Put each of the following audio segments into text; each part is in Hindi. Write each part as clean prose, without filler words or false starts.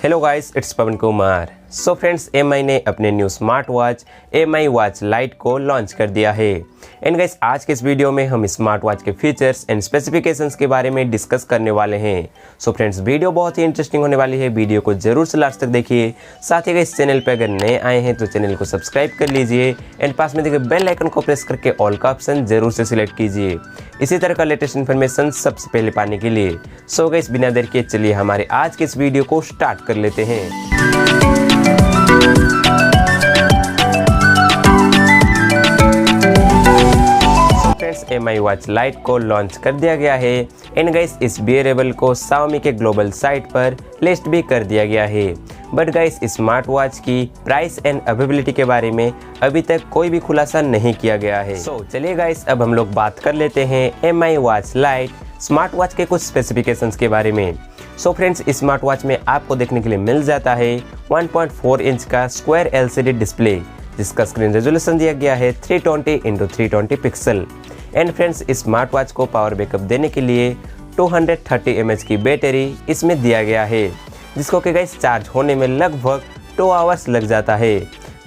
Hello guys, it's Pawan Kumar. So friends, MI ने अपने new smart watch MI watch light को लॉन्च कर दिया है। एंड गाइस, आज के इस वीडियो में हम स्मार्ट वॉच के फीचर्स एंड स्पेसिफिकेशंस के बारे में डिस्कस करने वाले हैं। सो फ्रेंड्स, वीडियो बहुत ही इंटरेस्टिंग होने वाली है। वीडियो को जरूर से लास्ट तक देखिए। साथ ही गाइस, चैनल पर अगर नए आए हैं तो चैनल को सब्सक्राइब कर लीजिए एंड पास में देखिए बेल आइकन को प्रेस करके ऑल का ऑप्शन जरूर से सिलेक्ट कीजिए, इसी तरह का लेटेस्ट इन्फॉर्मेशन सबसे पहले पाने के लिए। सो गाइस, बिना देर के चलिए हमारे आज के इस वीडियो को स्टार्ट कर लेते हैं। एमआई वॉच लाइट को लॉन्च कर दिया गया है एंड गाइस, इस वेयरेबल को Xiaomi के ग्लोबल साइट पर लिस्ट भी कर दिया गया है। बट गाइस, स्मार्ट वॉच की प्राइस एंड अवेलेबिलिटी के बारे में अभी तक कोई भी खुलासा नहीं किया गया है। सो चलिए गाइस, अब हम लोग बात कर लेते हैं MI watch light smart watch के कुछ स्पेसिफिकेशंस के बारे में। सो फ्रेंड्स, स्मार्ट वॉच में आपको देखने के लिए मिल जाता है 1.4 इंच का स्क्वायर एलसीडी डिस्प्ले, जिसका स्क्रीन रेजोल्यूशन दिया गया है 320x320 pixel. And friends, smart watch को पावर बैकअप देने के लिए 230 mAh की बैटरी इसमें दिया गया है, जिसको कि गाइस चार्ज होने में लगभग 2 आवर्स लग जाता है।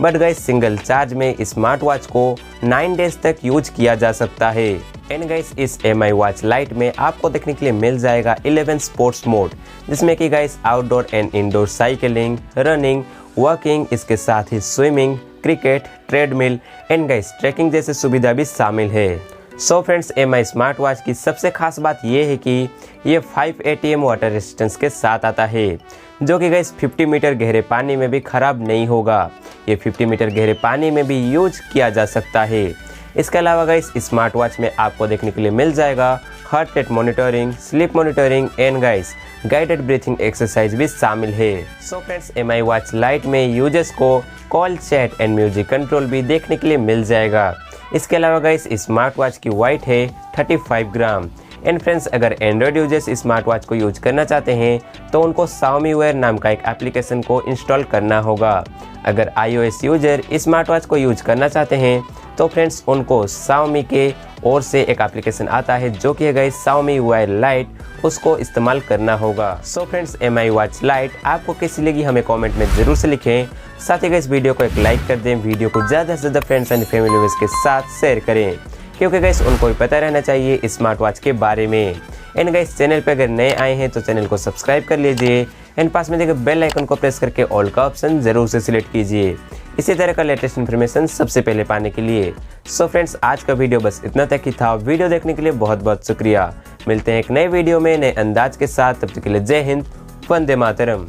बट गाइस, सिंगल चार्ज में स्मार्ट वॉच को 9 डेज तक यूज किया जा सकता है। एंड गाइस, इस एमआई वॉच लाइट में आपको देखने के लिए मिल जाएगा 11 स्पोर्ट्स मोड, जिसमें कि guys outdoor and indoor cycling, running, walking, इसके साथ ही swimming, cricket, treadmill and guys tracking जैसी सुविधा भी शामिल है। So friends, MI smart watch की सबसे खास बात यह है कि ये 5 ATM वाटर रेजिस्टेंस के साथ आता है, जो कि गाइस 50 मीटर गहरे पानी में भी खराब नहीं होगा। ये 50 मीटर गहरे पानी में भी यूज किया जा सकता है। इसके अलावा गाइस, स्मार्ट वॉच में आपको देखने के लिए मिल जाएगा heart rate monitoring, sleep monitoring and guys guided breathing exercise भी शामिल है। So friends, MI watch light में यूजर्स को call, chat and music control भी देखने के लिए मिल जाएगा। इसके अलावा गाइस, स्मार्ट वॉच की वेट है 35 ग्राम। एंड फ्रेंड्स, अगर एंड्रॉयड यूजर्स स्मार्ट वॉच को यूज करना चाहते हैं तो उनको Xiaomi Wear नाम का एक एप्लीकेशन को इंस्टॉल करना होगा। अगर iOS यूजर स्मार्ट वॉच को यूज करना चाहते हैं तो फ्रेंड्स उनको Xiaomi के ओर से एक एप्लीकेशन आता है, जो कि है गाइस Xiaomi Wear Lite, उसको इस्तेमाल करना होगा। सो फ्रेंड्स, एमआई वॉच लाइट आपको कैसी लगी हमें कमेंट में जरूर से लिखें। साथ ही गाइस, वीडियो को एक लाइक कर दें, वीडियो को ज़्यादा से ज़्यादा फ्रेंड्स एंड फैमिली मेंबर्स के साथ शेयर करें, क्योंकि गाइस उनको भी पता रहना चाहिए स्मार्ट वॉच के बारे में। एंड गाइस, चैनल पर अगर नए आए हैं तो चैनल को सब्सक्राइब कर लीजिए एंड पास में देखिए बेल आइकन को प्रेस करके ऑल का ऑप्शन जरूर से सिलेक्ट कीजिए, इसी तरह का लेटेस्ट इन्फॉर्मेशन सबसे पहले पाने के लिए। सो फ्रेंड्स, आज का वीडियो बस इतना तक ही था। वीडियो देखने के लिए बहुत बहुत शुक्रिया। मिलते हैं एक नए वीडियो में नए अंदाज के साथ। तब तक के लिए जय हिंद, वंदे मातरम।